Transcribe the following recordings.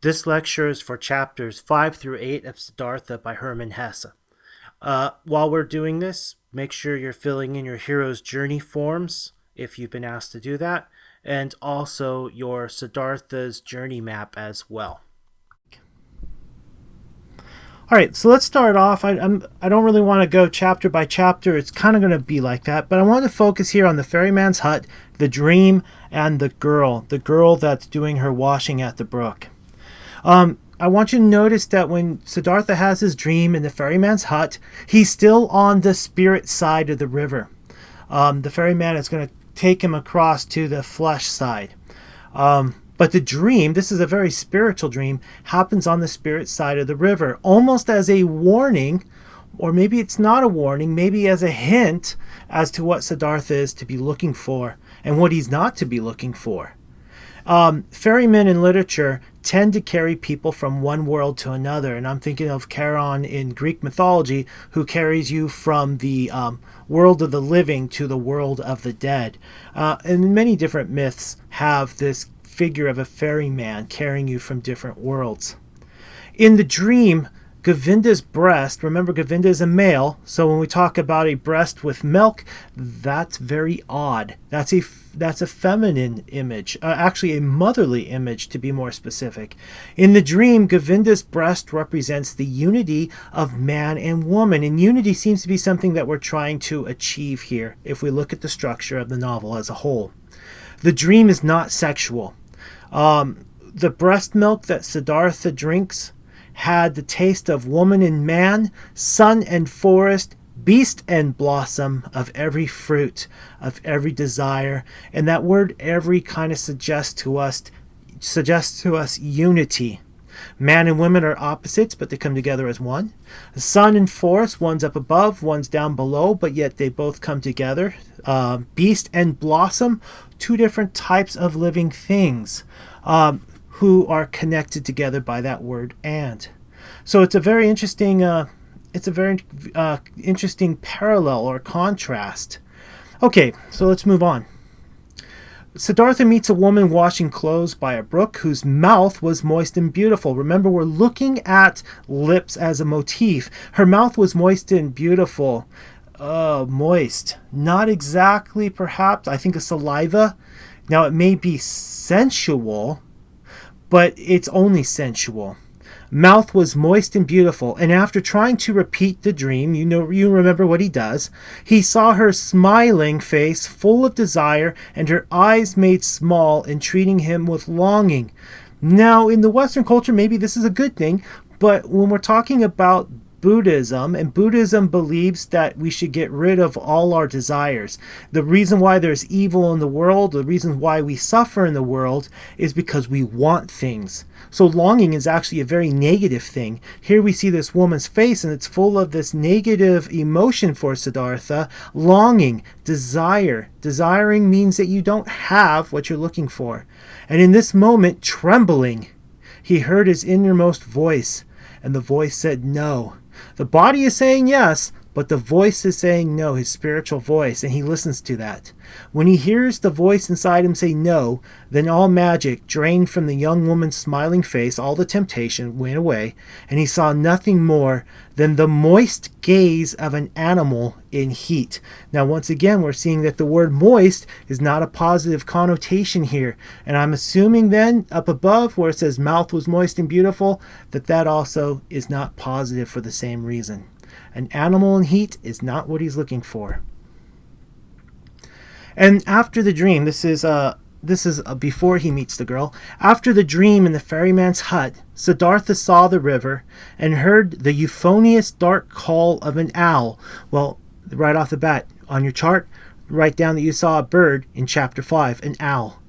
This lecture is for chapters 5 through 8 of Siddhartha by Hermann Hesse. While we're doing this, make sure you're filling in your hero's journey forms if you've been asked to do that, and also your Siddhartha's journey map as well. All right, so let's start off. I don't really want to go chapter by chapter. It's kind of going to be like that, but I want to focus here on the ferryman's hut, the dream, and the girl that's doing her washing at the brook. I want you to notice that when Siddhartha has his dream in the ferryman's hut, he's still on the spirit side of the river. The ferryman is going to take him across to the flesh side. But the dream, this is a very spiritual dream, happens on the spirit side of the river, almost as a warning, or maybe it's not a warning, maybe as a hint as to what Siddhartha is to be looking for and what he's not to be looking for. Ferrymen in literature tend to carry people from one world to another, and I'm thinking of Charon in Greek mythology, who carries you from the world of the living to the world of the dead. And many different myths have this figure of a ferryman carrying you from different worlds. In the dream, Govinda's breast, remember Govinda is a male, so when we talk about a breast with milk, that's very odd. That's a feminine image, actually a motherly image to be more specific. In the dream, Govinda's breast represents the unity of man and woman, and unity seems to be something that we're trying to achieve here if we look at the structure of the novel as a whole. The dream is not sexual. The breast milk that Siddhartha drinks had the taste of woman and man, sun and forest, beast and blossom, of every fruit, of every desire. And that word every kind of suggests to us unity. Man and women are opposites, but they come together as one. The sun and forest, one's up above, one's down below, but yet they both come together. Beast and blossom, two different types of living things who are connected together by that word and. So it's a very interesting interesting parallel or contrast. Okay, so let's move on. Siddhartha meets a woman washing clothes by a brook whose mouth was moist and beautiful. Remember, we're looking at lips as a motif. Her mouth was moist and beautiful. Moist. Not exactly, perhaps. I think a saliva. Now, it may be sensual, but it's only sensual. Mouth was moist and beautiful, and after trying to repeat the dream, you remember what he does. He saw her smiling face full of desire, and her eyes made small, entreating him with longing. Now, in the Western culture, maybe this is a good thing, but when we're talking about Buddhism, and Buddhism believes that we should get rid of all our desires. The reason why there's evil in the world, the reason why we suffer in the world, is because we want things. So longing is actually a very negative thing. Here we see this woman's face, and it's full of this negative emotion for Siddhartha. Longing, desire. Desiring means that you don't have what you're looking for. And in this moment, trembling, he heard his innermost voice, and the voice said no. The body is saying yes, but the voice is saying no, his spiritual voice, and he listens to that. When he hears the voice inside him say no, then all magic drained from the young woman's smiling face, all the temptation went away, and he saw nothing more than the moist gaze of an animal in heat. Now, once again, we're seeing that the word moist is not a positive connotation here, and I'm assuming then, up above, where it says mouth was moist and beautiful, that also is not positive for the same reason. An animal in heat is not what he's looking for. And after the dream, this is before he meets the girl. After the dream in the ferryman's hut, Siddhartha saw the river and heard the euphonious dark call of an owl. Well, right off the bat, on your chart, write down that you saw a bird in chapter 5, an owl,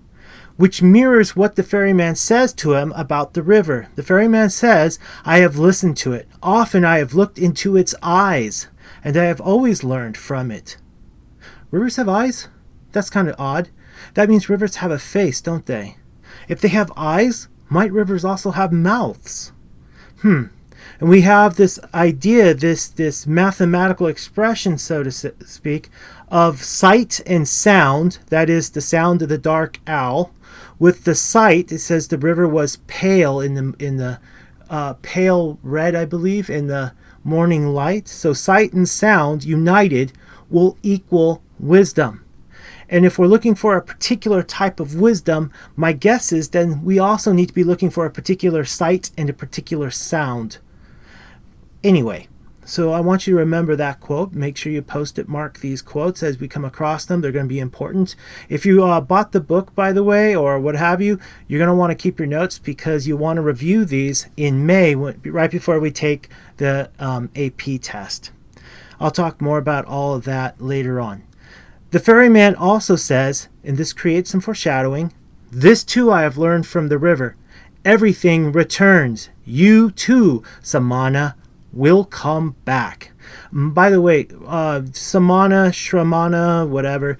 which mirrors what the ferryman says to him about the river. The ferryman says, I have listened to it. Often I have looked into its eyes, and I have always learned from it. Rivers have eyes? That's kind of odd. That means rivers have a face, don't they? If they have eyes, might rivers also have mouths? And we have this idea, this mathematical expression, so to speak, of sight and sound, that is the sound of the dark owl, With the sight, it says the river was pale in the pale red, I believe, in the morning light. So sight and sound united will equal wisdom. And if we're looking for a particular type of wisdom, my guess is then we also need to be looking for a particular sight and a particular sound. Anyway, so I want you to remember that quote. Make sure you post-it mark these quotes as we come across them. They're going to be important. If you bought the book, by the way, or what have you, you're going to want to keep your notes because you want to review these in May, right before we take the AP test. I'll talk more about all of that later on. The ferryman also says, and this creates some foreshadowing, "This too I have learned from the river. Everything returns. You too, Samana, will come back." By the way, Samana, Shramana, whatever,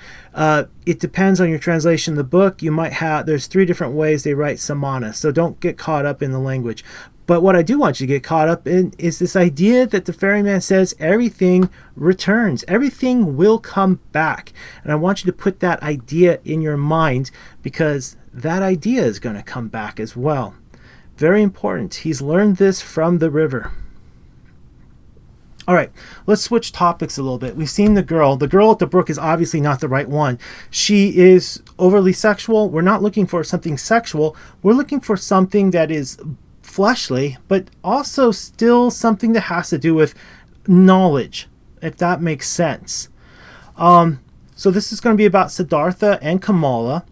it depends on your translation of the book. You might have, there's 3 different ways they write Samana, so don't get caught up in the language. But what I do want you to get caught up in is this idea that the ferryman says everything returns. Everything will come back. And I want you to put that idea in your mind because that idea is going to come back as well. Very important. He's learned this from the river. All right, let's switch topics a little bit. We've seen the girl. The girl at the brook is obviously not the right one. She is overly sexual. We're not looking for something sexual. We're looking for something that is fleshly, but also still something that has to do with knowledge, if that makes sense. So this is going to be about Siddhartha and Kamala.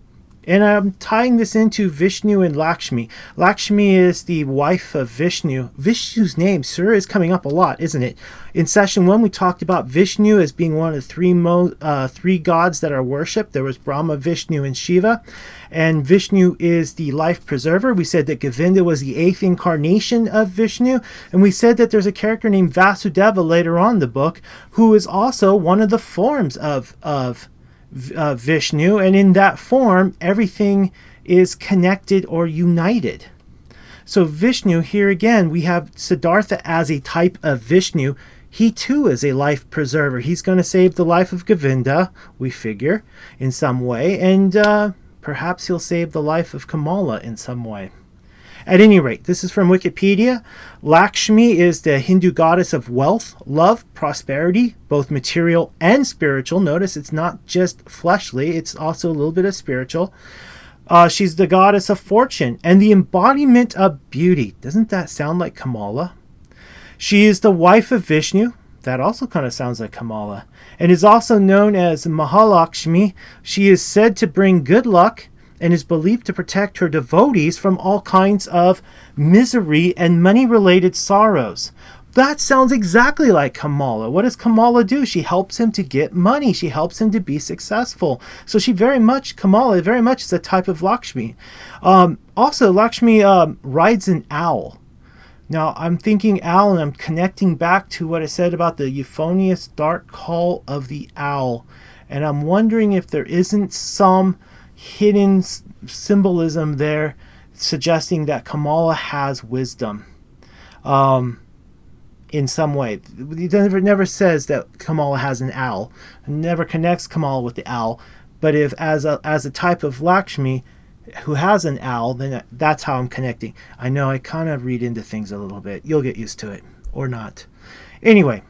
And I'm tying this into Vishnu and Lakshmi. Lakshmi is the wife of Vishnu. Vishnu's name, sir, is coming up a lot, isn't it? In session 1, we talked about Vishnu as being one of the three gods that are worshipped. There was Brahma, Vishnu, and Shiva. And Vishnu is the life preserver. We said that Govinda was the 8th incarnation of Vishnu. And we said that there's a character named Vasudeva later on in the book who is also one of the forms of Vishnu, and in that form everything is connected or united. So Vishnu, here again we have Siddhartha as a type of Vishnu. He too is a life preserver. He's going to save the life of Govinda, we figure, in some way, and perhaps he'll save the life of Kamala in some way. At any rate, this is from Wikipedia. Lakshmi is the Hindu goddess of wealth, love, prosperity, both material and spiritual. Notice it's not just fleshly, it's also a little bit of spiritual. She's the goddess of fortune and the embodiment of beauty. Doesn't that sound like Kamala? She is the wife of Vishnu. That also kind of sounds like Kamala. And is also known as Mahalakshmi. She is said to bring good luck and is believed to protect her devotees from all kinds of misery and money-related sorrows. That sounds exactly like Kamala. What does Kamala do? She helps him to get money. She helps him to be successful. So Kamala very much is a type of Lakshmi. Also, Lakshmi rides an owl. Now, I'm thinking owl, and I'm connecting back to what I said about the euphonious dark call of the owl. And I'm wondering if there isn't some hidden symbolism there suggesting that Kamala has wisdom in some way. It never says that Kamala has an owl. It never connects Kamala with the owl. But if as a type of Lakshmi who has an owl, then that's how I'm connecting. I know I kind of read into things a little bit. You'll get used to it, or not. Anyway,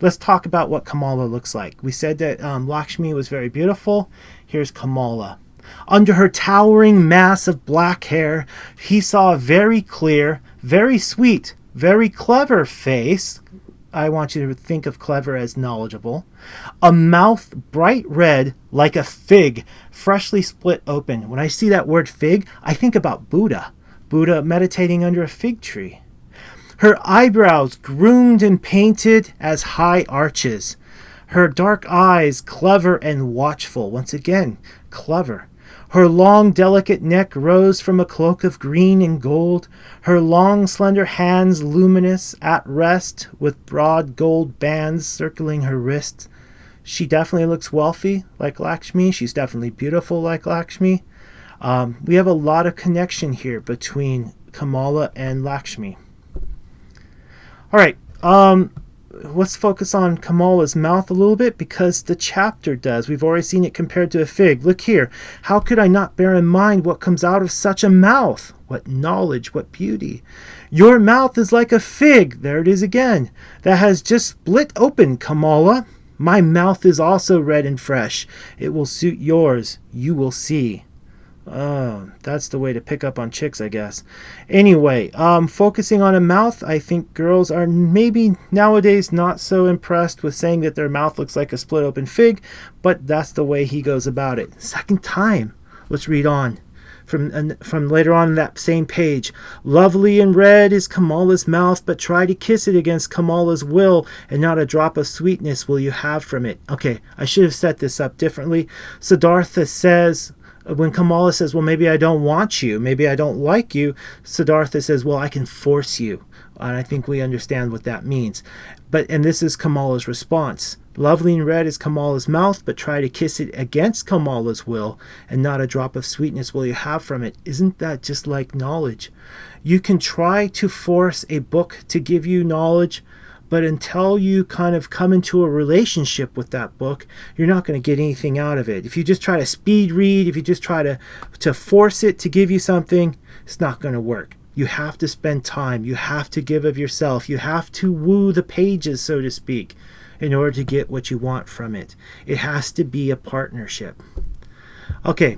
let's talk about what Kamala looks like. We said that Lakshmi was very beautiful. Here's Kamala. Under her towering mass of black hair, he saw a very clear, very sweet, very clever face. I want you to think of clever as knowledgeable. A mouth bright red like a fig, freshly split open. When I see that word fig, I think about Buddha. Buddha meditating under a fig tree. Her eyebrows groomed and painted as high arches. Her dark eyes clever and watchful. Once again, clever. Her long, delicate neck rose from a cloak of green and gold, her long, slender hands luminous, at rest, with broad gold bands circling her wrists. She definitely looks wealthy, like Lakshmi. She's definitely beautiful, like Lakshmi. We have a lot of connection here between Kamala and Lakshmi. All right. let's focus on Kamala's mouth a little bit because the chapter does. We've already seen it compared to a fig. Look here. How could I not bear in mind what comes out of such a mouth? What knowledge, what beauty. Your mouth is like a fig, there it is again, that has just split open, Kamala. My mouth is also red and fresh. It will suit yours. You will see. Oh, that's the way to pick up on chicks, I guess. Anyway, focusing on a mouth, I think girls are maybe nowadays not so impressed with saying that their mouth looks like a split open fig, but that's the way he goes about it. Second time. Let's read on. From later on in that same page. Lovely and red is Kamala's mouth, but try to kiss it against Kamala's will, and not a drop of sweetness will you have from it. Okay, I should have set this up differently. Siddhartha says, when Kamala says, well, maybe I don't want you, maybe I don't like you, Siddhartha says, well, I can force you. And I think we understand what that means. And this is Kamala's response. Lovely and red is Kamala's mouth, but try to kiss it against Kamala's will, and not a drop of sweetness will you have from it. Isn't that just like knowledge? You can try to force a book to give you knowledge, but until you kind of come into a relationship with that book, you're not going to get anything out of it. If you just try to speed read, if you just try to force it to give you something, it's not going to work. You have to spend time. You have to give of yourself. You have to woo the pages, so to speak, in order to get what you want from it. It has to be a partnership. Okay,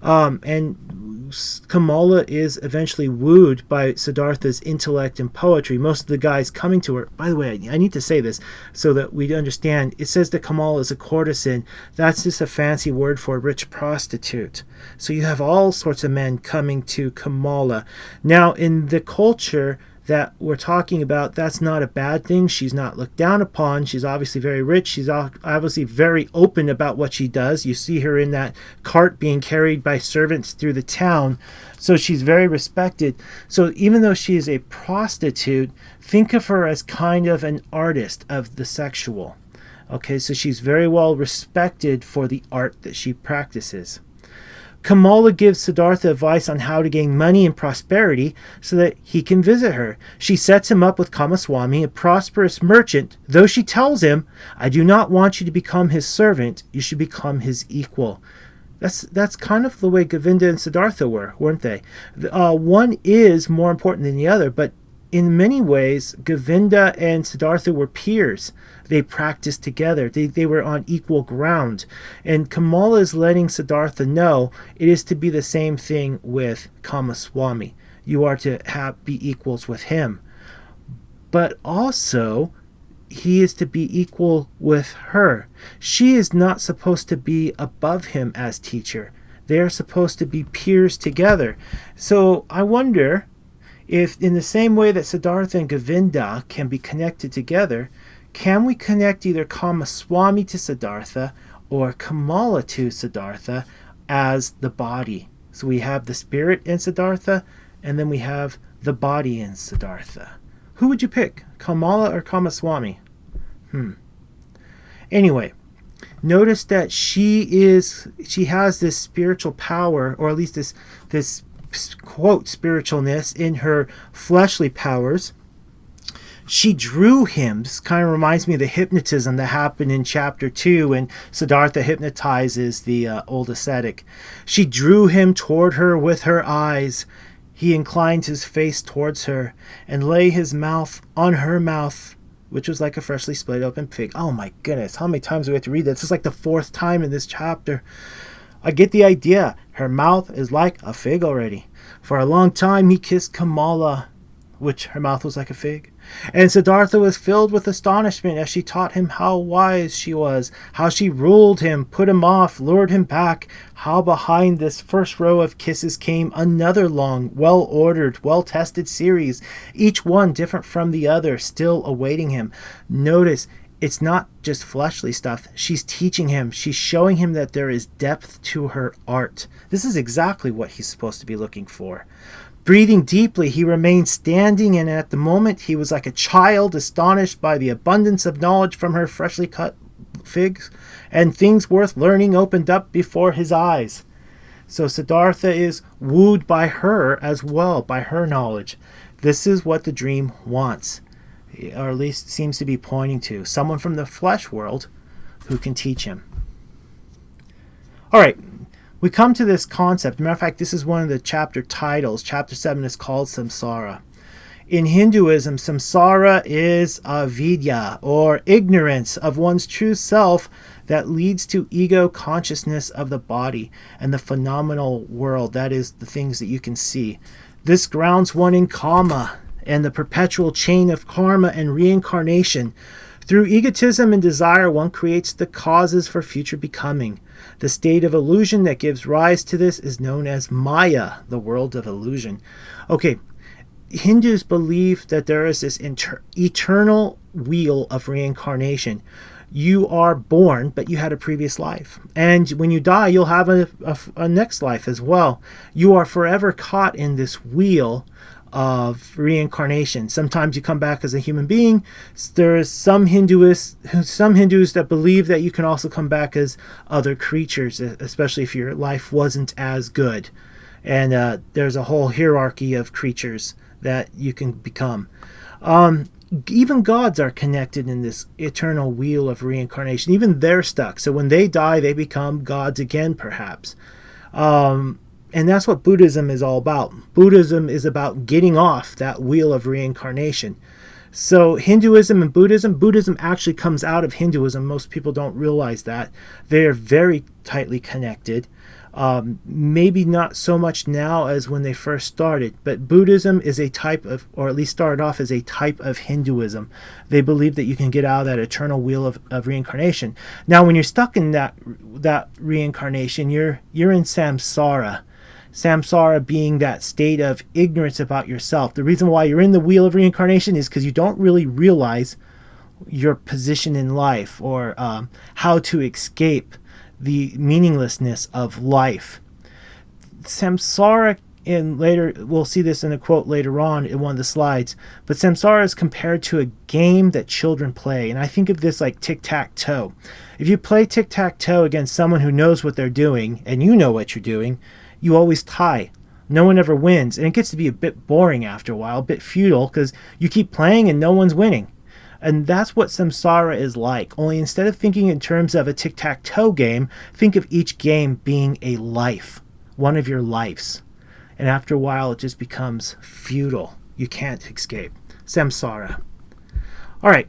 and Kamala is eventually wooed by Siddhartha's intellect and poetry. Most of the guys coming to her, by the way, I need to say this so that we understand. It says that Kamala is a courtesan. That's just a fancy word for a rich prostitute. So you have all sorts of men coming to Kamala. Now, in the culture that we're talking about, that's not a bad thing. She's not looked down upon. She's obviously very rich. She's obviously very open about what she does. You see her in that cart being carried by servants through the town. So she's very respected. So even though she is a prostitute, think of her as kind of an artist of the sexual. Okay, so she's very well respected for the art that she practices. Kamala gives Siddhartha advice on how to gain money and prosperity so that he can visit her. She sets him up with Kamaswami, a prosperous merchant, though she tells him, I do not want you to become his servant, you should become his equal. That's kind of the way Govinda and Siddhartha were, weren't they? One is more important than the other, but in many ways, Govinda and Siddhartha were peers. They practiced together. They were on equal ground. And Kamala is letting Siddhartha know it is to be the same thing with Kamaswami. You are to be equals with him. But also, he is to be equal with her. She is not supposed to be above him as teacher. They are supposed to be peers together. So I wonder if in the same way that Siddhartha and Govinda can be connected together, can we connect either Kamaswami to Siddhartha or Kamala to Siddhartha as the body? So we have the spirit in Siddhartha, and then we have the body in Siddhartha. Who would you pick, Kamala or Kamaswami? Anyway, notice that she has this spiritual power, or at least this quote spiritualness in her fleshly powers. She drew him. This kind of reminds me of the hypnotism that happened in chapter 2 when Siddhartha hypnotizes the old ascetic. She drew him toward her with her eyes. He inclined his face towards her and lay his mouth on her mouth, which was like a freshly split open fig. Oh my goodness, how many times do we have to read that? This is like the 4th time in this chapter. I get the idea. Her mouth is like a fig already. For a long time he kissed Kamala, which her mouth was like a fig. And Siddhartha was filled with astonishment as she taught him how wise she was, how she ruled him, put him off, lured him back, how behind this first row of kisses came another long, well-ordered, well-tested series, each one different from the other, still awaiting him. Notice, it's not just fleshly stuff. She's teaching him. She's showing him that there is depth to her art. This is exactly what he's supposed to be looking for. Breathing deeply, he remained standing, and at the moment he was like a child, astonished by the abundance of knowledge from her freshly cut figs, and things worth learning opened up before his eyes. So Siddhartha is wooed by her as well, by her knowledge. This is what the dream wants. or at least seems to be pointing to. Someone from the flesh world who can teach him. All right, we come to this concept. Matter of fact, this is one of the chapter titles. Chapter 7 is called Samsara. In Hinduism, samsara is avidya, or ignorance of one's true self that leads to ego consciousness of the body and the phenomenal world, that is, the things that you can see. This grounds one in karma and the perpetual chain of karma and reincarnation. Through egotism and desire, one creates the causes for future becoming. The state of illusion that gives rise to this is known as Maya, the world of illusion. Okay, Hindus believe that there is this eternal wheel of reincarnation. You are born, but you had a previous life. And when you die, you'll have a next life as well. You are forever caught in this wheel of reincarnation. Sometimes you come back as a human being. There is some Hindus that believe that you can also come back as other creatures, especially if your life wasn't as good. And there's a whole hierarchy of creatures that you can become. Even gods are connected in this eternal wheel of reincarnation. Even they're stuck. So when they die, they become gods again, perhaps. And that's what Buddhism is all about. Buddhism is about getting off that wheel of reincarnation. So Hinduism and Buddhism actually comes out of Hinduism. Most people don't realize that. They are very tightly connected. Maybe not so much now as when they first started, but Buddhism is a type of, or at least started off as a type of Hinduism. They believe that you can get out of that eternal wheel of reincarnation. Now, when you're stuck in that reincarnation, you're in samsara. Samsara being that state of ignorance about yourself. The reason why you're in the wheel of reincarnation is because you don't really realize your position in life, or how to escape the meaninglessness of life. Samsara, we'll see this in a quote later on in one of the slides, but samsara is compared to a game that children play. And I think of this like tic-tac-toe. If you play tic-tac-toe against someone who knows what they're doing, and you know what you're doing, you always tie. No one ever wins. And it gets to be a bit boring after a while, a bit futile, because you keep playing and no one's winning. And that's what samsara is like. Only instead of thinking in terms of a tic-tac-toe game, think of each game being a life. One of your lives. And after a while, it just becomes futile. You can't escape. Samsara. All right,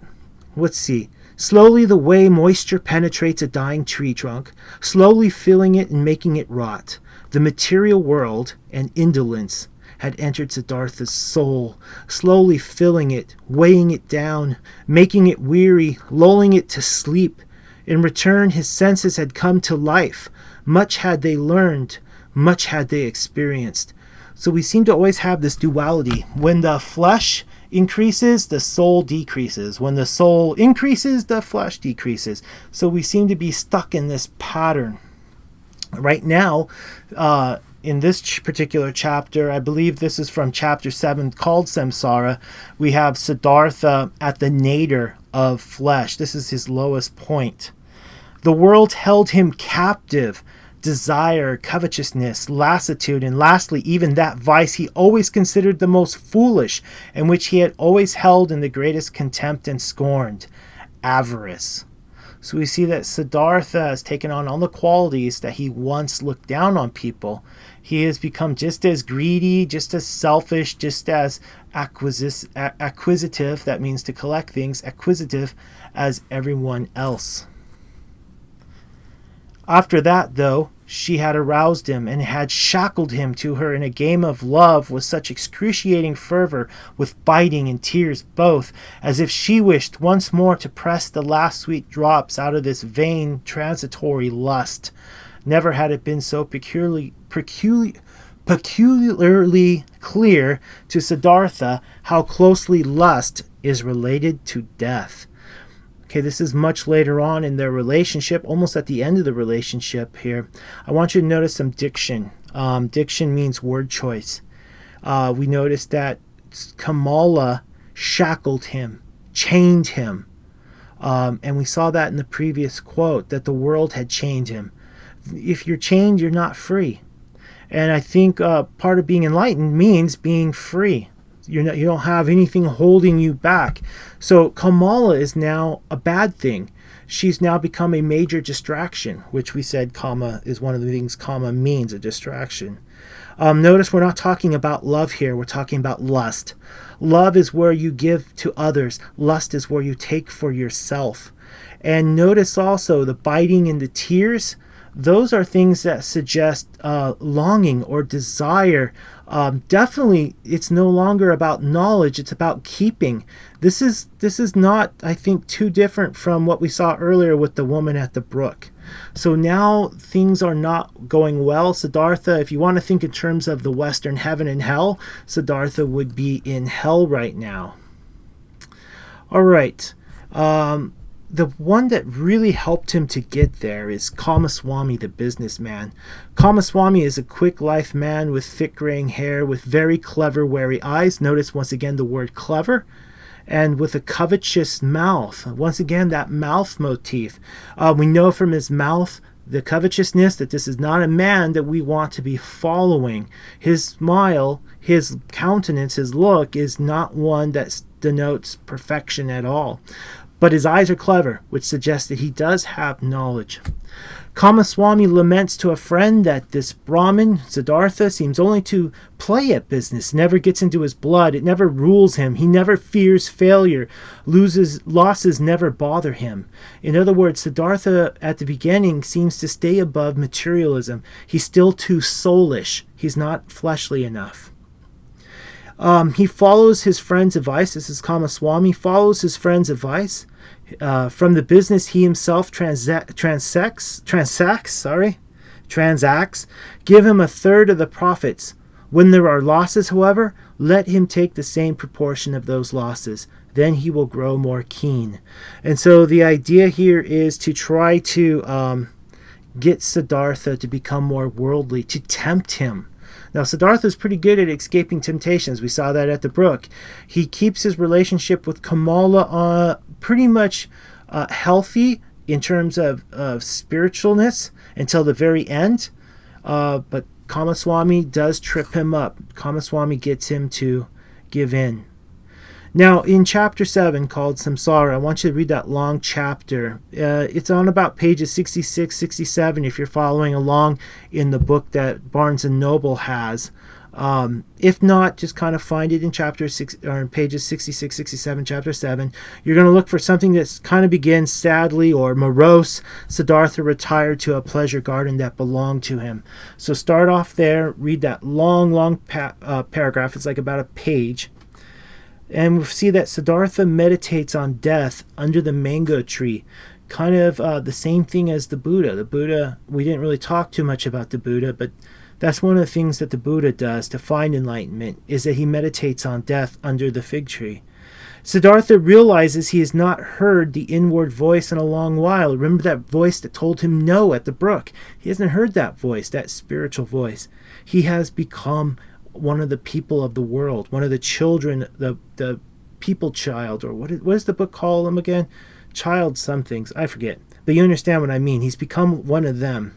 let's see. Slowly the way moisture penetrates a dying tree trunk, slowly filling it and making it rot. The material world and indolence had entered Siddhartha's soul, slowly filling it, weighing it down, making it weary, lulling it to sleep. In return, his senses had come to life. Much had they learned, much had they experienced. So we seem to always have this duality. When the flesh increases, the soul decreases. When the soul increases, the flesh decreases. So we seem to be stuck in this pattern. Right now, in this particular chapter, I believe this is from chapter 7 called Samsara, we have Siddhartha at the nadir of flesh. This is his lowest point. The world held him captive. Desire, covetousness, lassitude, and lastly, even that vice he always considered the most foolish, and which he had always held in the greatest contempt and scorned, avarice. So we see that Siddhartha has taken on all the qualities that he once looked down on people. He has become just as greedy, just as selfish, just as acquisitive, that means to collect things, acquisitive as everyone else. After that, though, she had aroused him and had shackled him to her in a game of love with such excruciating fervor, with biting and tears both, as if she wished once more to press the last sweet drops out of this vain, transitory lust. Never had it been so peculiarly clear to Siddhartha how closely lust is related to death. Okay, this is much later on in their relationship, almost at the end of the relationship here. I want you to notice some diction. Diction means word choice. We notice that Kamala shackled him, chained him. And we saw that in the previous quote, that the world had chained him. If you're chained, you're not free. And I think part of being enlightened means being free. You don't have anything holding you back. So Kamala is now a bad thing. She's now become a major distraction, which we said karma is one of the things karma means, a distraction. Notice we're not talking about love here. We're talking about lust. Love is where you give to others. Lust is where you take for yourself. And notice also the biting and the tears. Those are things that suggest longing or desire. Definitely, it's no longer about knowledge. It's about keeping. This is not, I think, too different from what we saw earlier with the woman at the brook. So now things are not going well. Siddhartha, if you want to think in terms of the Western heaven and hell, Siddhartha would be in hell right now. All right. The one that really helped him to get there is Kamaswami, the businessman. Kamaswami is a quick life man with thick graying hair, with very clever, wary eyes. Notice once again the word clever. And with a covetous mouth. Once again, that mouth motif. We know from his mouth, the covetousness, that this is not a man that we want to be following. His smile, his countenance, his look is not one that denotes perfection at all. But his eyes are clever, which suggests that he does have knowledge. Kamaswami laments to a friend that this Brahmin, Siddhartha, seems only to play at business, never gets into his blood, it never rules him, he never fears failure, losses never bother him. In other words, Siddhartha at the beginning seems to stay above materialism. He's still too soulish. He's not fleshly enough. He follows his friend's advice. This is Kamaswami, follows his friend's advice. From the business he himself transacts. Give him a third of the profits. When there are losses, however, let him take the same proportion of those losses. Then he will grow more keen. And so the idea here is to try to get Siddhartha to become more worldly, to tempt him. Now, Siddhartha is pretty good at escaping temptations. We saw that at the brook. He keeps his relationship with Kamala pretty much healthy in terms of spiritualness until the very end. But Kamaswami does trip him up. Kamaswami gets him to give in. Now, in chapter 7, called Samsara, I want you to read that long chapter. It's on about pages 66, 67, if you're following along in the book that Barnes & Noble has. If not, just kind of find it in chapter 6, or in pages 66, 67, chapter 7. You're going to look for something that kind of begins sadly or morose. Siddhartha retired to a pleasure garden that belonged to him. So start off there, read that long paragraph. It's like about a page. And we see that Siddhartha meditates on death under the mango tree. Kind of the same thing as the Buddha. The Buddha, we didn't really talk too much about the Buddha, but that's one of the things that the Buddha does to find enlightenment, is that he meditates on death under the fig tree. Siddhartha realizes he has not heard the inward voice in a long while. Remember that voice that told him no at the brook? He hasn't heard that voice, that spiritual voice. He has become one of the people of the world, one of the children, the people child, or what does the book call him again? Child somethings, I forget. But you understand what I mean. He's become one of them.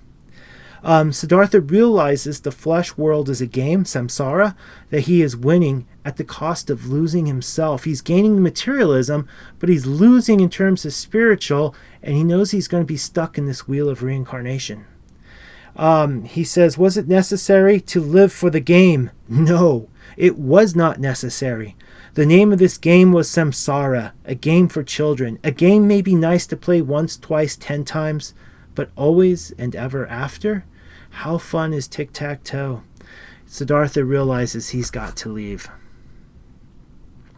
Siddhartha realizes the flesh world is a game, samsara, that he is winning at the cost of losing himself. He's gaining materialism, but he's losing in terms of spiritual, and he knows he's going to be stuck in this wheel of reincarnation. He says, was it necessary to live for the game? No, it was not necessary. The name of this game was samsara, a game for children. A game may be nice to play once, twice, 10 times, but always and ever after? How fun is tic-tac-toe? Siddhartha realizes he's got to leave.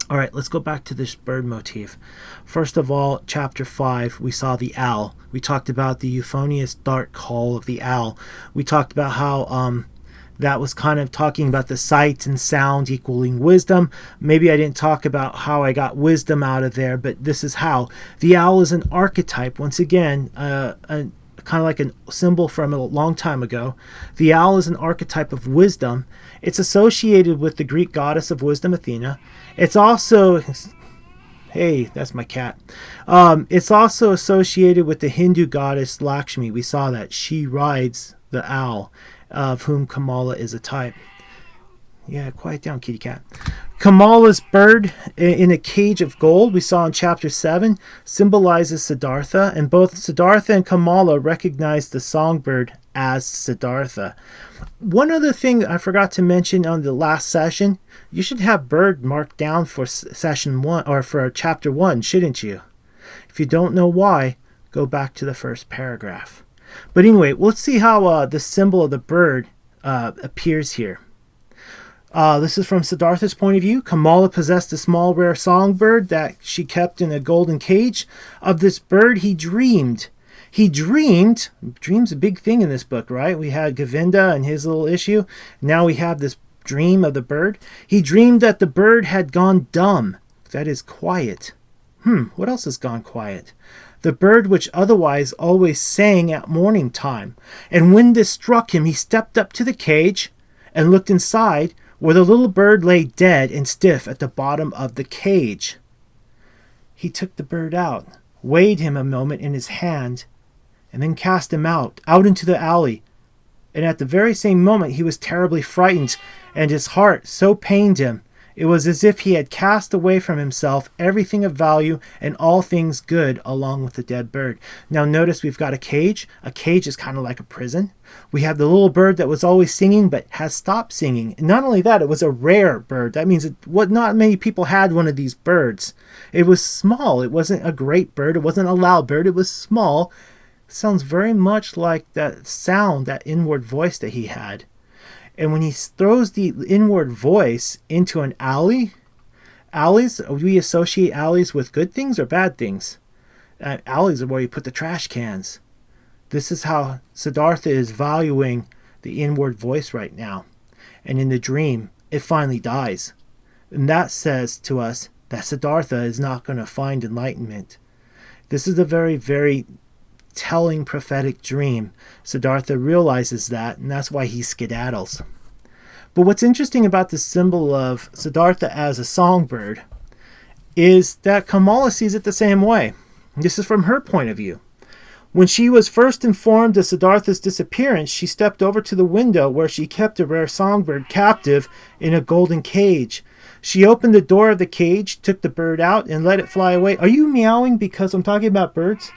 All right, let's go back to this bird motif. First of all, chapter 5, we saw the owl. We talked about the euphonious dark call of the owl. We talked about how that was kind of talking about the sight and sound equaling wisdom. Maybe I didn't talk about how I got wisdom out of there, but this is how. The owl is an archetype, once again, kind of like a symbol from a long time ago. The owl is an archetype of wisdom. It's associated with the Greek goddess of wisdom, Athena. It's also, hey, that's my cat. It's also associated with the Hindu goddess Lakshmi. We saw that. She rides the owl, of whom Kamala is a type. Yeah, quiet down, kitty cat. Kamala's bird in a cage of gold, we saw in chapter 7, symbolizes Siddhartha, and both Siddhartha and Kamala recognize the songbird as Siddhartha. One other thing I forgot to mention on the last session, you should have bird marked down for session 1 or for chapter 1, shouldn't you? If you don't know why, go back to the first paragraph. But anyway, let's see how the symbol of the bird appears here. This is from Siddhartha's point of view. Kamala possessed a small rare songbird that she kept in a golden cage. Of this bird he dreamed. Dream's a big thing in this book, right? We had Govinda and his little issue. Now we have this dream of the bird. He dreamed that the bird had gone dumb. That is quiet. What else has gone quiet? The bird which otherwise always sang at morning time. And when this struck him, he stepped up to the cage and looked inside, where the little bird lay dead and stiff at the bottom of the cage. He took the bird out, weighed him a moment in his hand, and then cast him out into the alley. And at the very same moment he was terribly frightened, and his heart so pained him, it was as if he had cast away from himself everything of value and all things good along with the dead bird. Now notice we've got a cage. A cage is kind of like a prison. We have the little bird that was always singing but has stopped singing. And not only that, it was a rare bird. That means not many people had one of these birds. It was small. It wasn't a great bird. It wasn't a loud bird. It was small. It sounds very much like that sound, that inward voice that he had. And when he throws the inward voice into an alley, we associate alleys with good things or bad things? Alleys are where you put the trash cans. This is how Siddhartha is valuing the inward voice right now. And in the dream, it finally dies. And that says to us that Siddhartha is not going to find enlightenment. This is a very, very telling prophetic dream. Siddhartha realizes that, and that's why he skedaddles. But what's interesting about the symbol of Siddhartha as a songbird is that Kamala sees it the same way. This is from her point of view. When she was first informed of Siddhartha's disappearance, she stepped over to the window where she kept a rare songbird captive in a golden cage. She opened the door of the cage, took the bird out, and let it fly away. Are you meowing because I'm talking about birds?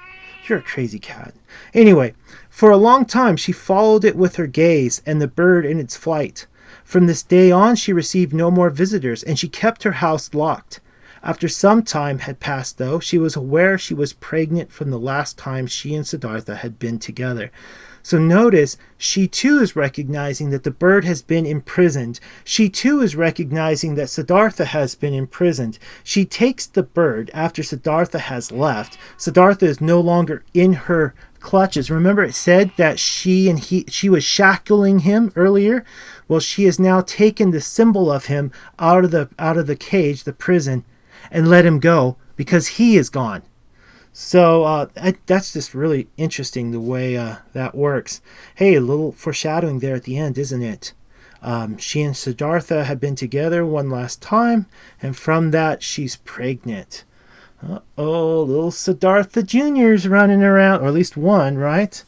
You're a crazy cat. Anyway, for a long time she followed it with her gaze and the bird in its flight. From this day on she received no more visitors, and she kept her house locked. After some time had passed, though, she was aware she was pregnant from the last time she and Siddhartha had been together. So notice, she too is recognizing that the bird has been imprisoned. She too is recognizing that Siddhartha has been imprisoned. She takes the bird after Siddhartha has left. Siddhartha is no longer in her clutches. Remember it said that she was shackling him earlier? Well, she has now taken the symbol of him out of the cage, the prison, and let him go because he is gone. So that's just really interesting the way that works. Hey, a little foreshadowing there at the end, isn't it? She and Siddhartha have been together one last time, and from that she's pregnant. Uh-oh, little Siddhartha Jr.'s running around, or at least one, right?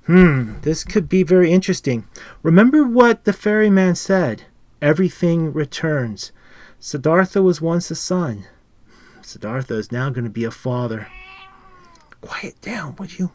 This could be very interesting. Remember what the ferryman said. Everything returns. Siddhartha was once a son. Siddhartha is now going to be a father. Quiet down, would you?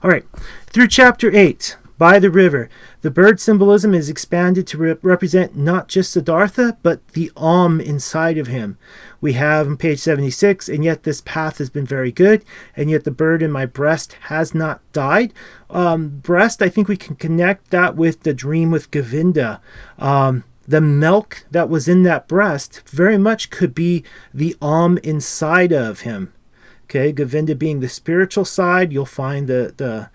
All right. Through chapter 8, by the river, the bird symbolism is expanded to represent not just Siddhartha, but the inside of him. We have on page 76, and yet this path has been very good, and yet the bird in my breast has not died. Breast, I think we can connect that with the dream with Govinda. The milk that was in that breast very much could be the inside of him. Okay, Govinda being the spiritual side, you'll find the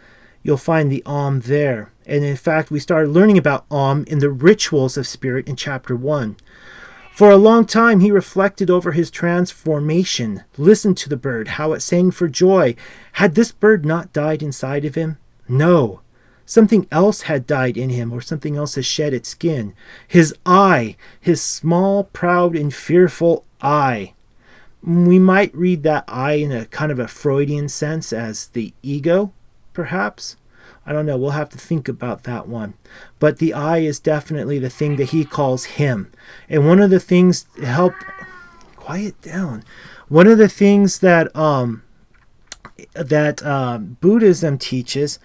there. And in fact, we started learning about in the rituals of spirit in chapter 1. For a long time, he reflected over his transformation, listened to the bird, how it sang for joy. Had this bird not died inside of him? No. Something else had died in him, or something else has shed its skin. His eye, his small, proud, and fearful eye. We might read that I in a kind of a Freudian sense as the ego, perhaps. I don't know. We'll have to think about that one. But the I is definitely the thing that he calls him. And one of the things to help quiet down. One of the things that Buddhism teaches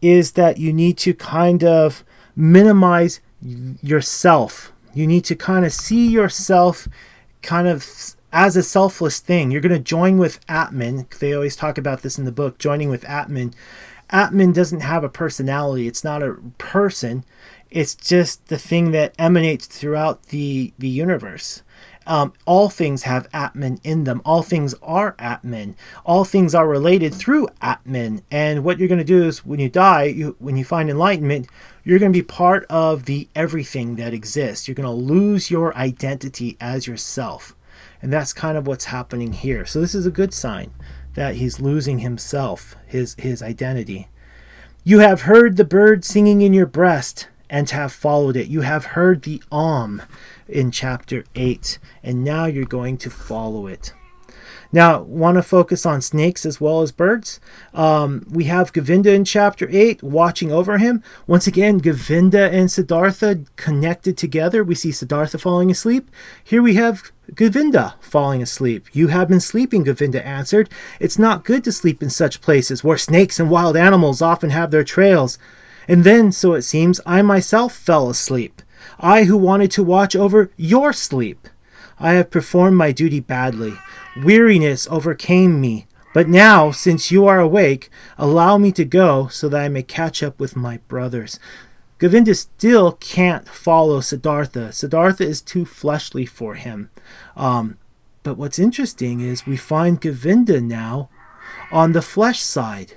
is that you need to kind of minimize yourself. You need to kind of see yourself kind of as a selfless thing. You're going to join with Atman. They always talk about this in the book, joining with Atman. Atman doesn't have a personality. It's not a person. It's just the thing that emanates throughout the universe. All things have Atman in them. All things are Atman. All things are related through Atman. And what you're going to do is when you die, when you find enlightenment, you're going to be part of the everything that exists. You're going to lose your identity as yourself. And that's kind of what's happening here. So this is a good sign that he's losing himself, his identity. You have heard the bird singing in your breast and have followed it. You have heard the in chapter 8, and now you're going to follow it. Now, want to focus on snakes as well as birds? We have Govinda in chapter 8 watching over him. Once again, Govinda and Siddhartha connected together. We see Siddhartha falling asleep. Here we have Govinda falling asleep. You have been sleeping, Govinda answered. It's not good to sleep in such places where snakes and wild animals often have their trails. And then, so it seems, I myself fell asleep. I who wanted to watch over your sleep. I have performed my duty badly. Weariness overcame me. But now, since you are awake, allow me to go so that I may catch up with my brothers. Govinda still can't follow Siddhartha. Siddhartha is too fleshly for him. But what's interesting is we find Govinda now on the flesh side.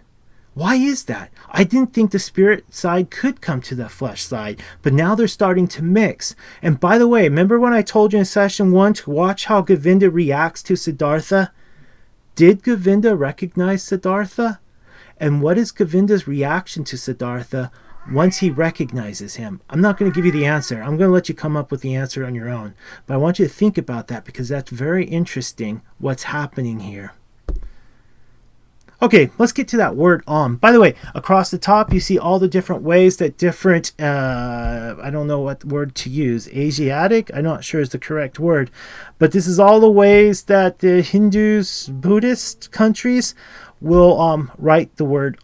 Why is that? I didn't think the spirit side could come to the flesh side, but now they're starting to mix. And by the way, remember when I told you in session 1 to watch how Govinda reacts to Siddhartha? Did Govinda recognize Siddhartha? And what is Govinda's reaction to Siddhartha once he recognizes him? I'm not going to give you the answer. I'm going to let you come up with the answer on your own. But I want you to think about that because that's very interesting what's happening here. Okay, let's get to that word By the way, across the top, you see all the different ways that different, I don't know what word to use, Asiatic? I'm not sure is the correct word. But this is all the ways that the Hindus, Buddhist countries will write the word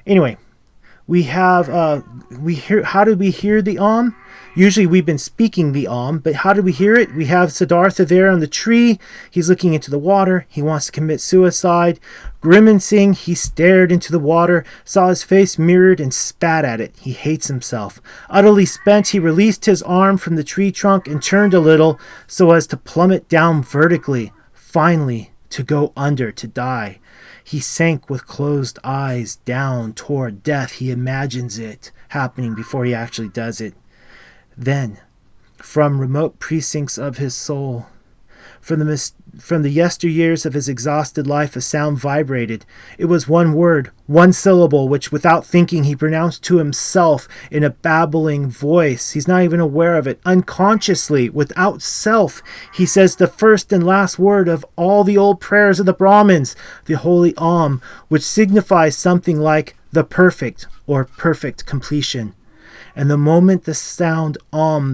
Anyway, we have, how did we hear the Usually we've been speaking the but how did we hear it? We have Siddhartha there on the tree. He's looking into the water. He wants to commit suicide. Grimacing, he stared into the water, saw his face mirrored, and spat at it. He hates himself. Utterly spent, he released his arm from the tree trunk and turned a little so as to plummet down vertically, finally to go under, to die. He sank with closed eyes down toward death. He imagines it happening before he actually does it. Then, from remote precincts of his soul, from the yesteryears of his exhausted life, a sound vibrated. It was one word, one syllable, which without thinking he pronounced to himself in a babbling voice. He's not even aware of it. Unconsciously, without self, he says the first and last word of all the old prayers of the Brahmins, the holy which signifies something like the perfect or perfect completion. And the moment the sound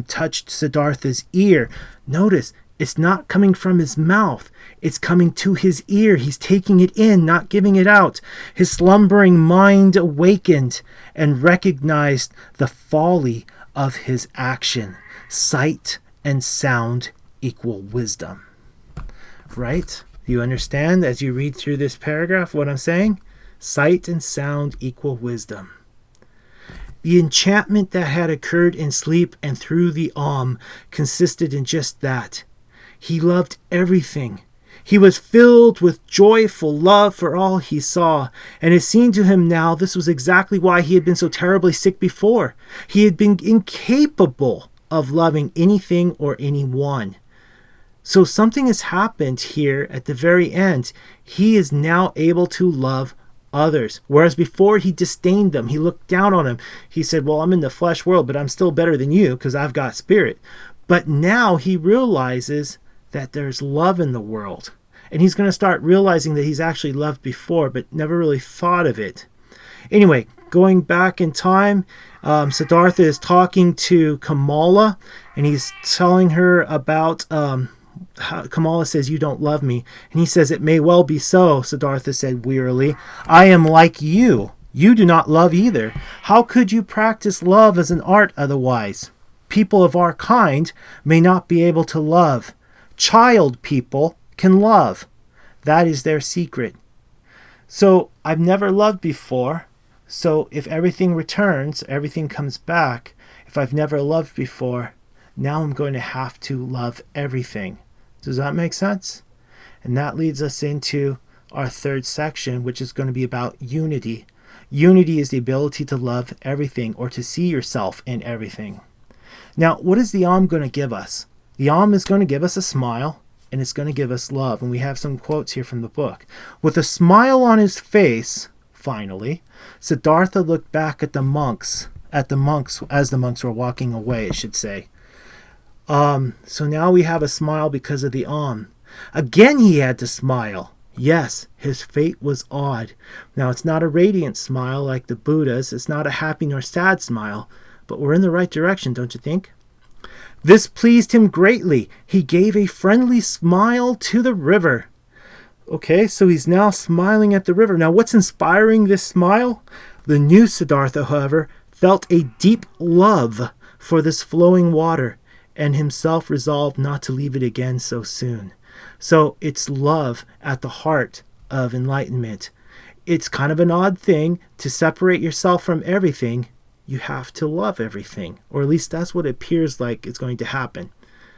touched Siddhartha's ear, notice it's not coming from his mouth. It's coming to his ear. He's taking it in, not giving it out. His slumbering mind awakened and recognized the folly of his action. Sight and sound equal wisdom. Right? You understand as you read through this paragraph what I'm saying? Sight and sound equal wisdom. The enchantment that had occurred in sleep and through the consisted in just that. He loved everything. He was filled with joyful love for all he saw, and it seemed to him now this was exactly why he had been so terribly sick before. He had been incapable of loving anything or anyone. So something has happened here at the very end. He is now able to love others, whereas before he disdained them. He looked down on them. He said, well, I'm in the flesh world, but I'm still better than you because I've got spirit. But now he realizes that there's love in the world, and he's going to start realizing that he's actually loved before but never really thought of it. Anyway, going back in time, Siddhartha is talking to Kamala, and he's telling her about how Kamala says, "You don't love me." And he says, "It may well be so," Siddhartha said wearily. "I am like you. You do not love either. How could you practice love as an art otherwise? People of our kind may not be able to love. Child people can love. That is their secret. So I've never loved before. So if everything returns, everything comes back. If I've never loved before, now I'm going to have to love everything." Does that make sense? And that leads us into our third section, which is going to be about unity. Unity is the ability to love everything, or to see yourself in everything. Now, what is the Om going to give us? The Om is going to give us a smile, and it's going to give us love. And we have some quotes here from the book. With a smile on his face, finally, Siddhartha looked back at the monks, as the monks were walking away, I should say. So now we have a smile because of the Om. Again he had to smile. Yes, his fate was odd. Now it's not a radiant smile like the Buddha's. It's not a happy nor sad smile. But we're in the right direction, don't you think? This pleased him greatly. He gave a friendly smile to the river. Okay, so he's now smiling at the river. Now what's inspiring this smile? The new Siddhartha, however, felt a deep love for this flowing water, and himself resolved not to leave it again so soon. So it's love at the heart of enlightenment. It's kind of an odd thing to separate yourself from everything. You have to love everything, or at least that's what it appears like it's going to happen.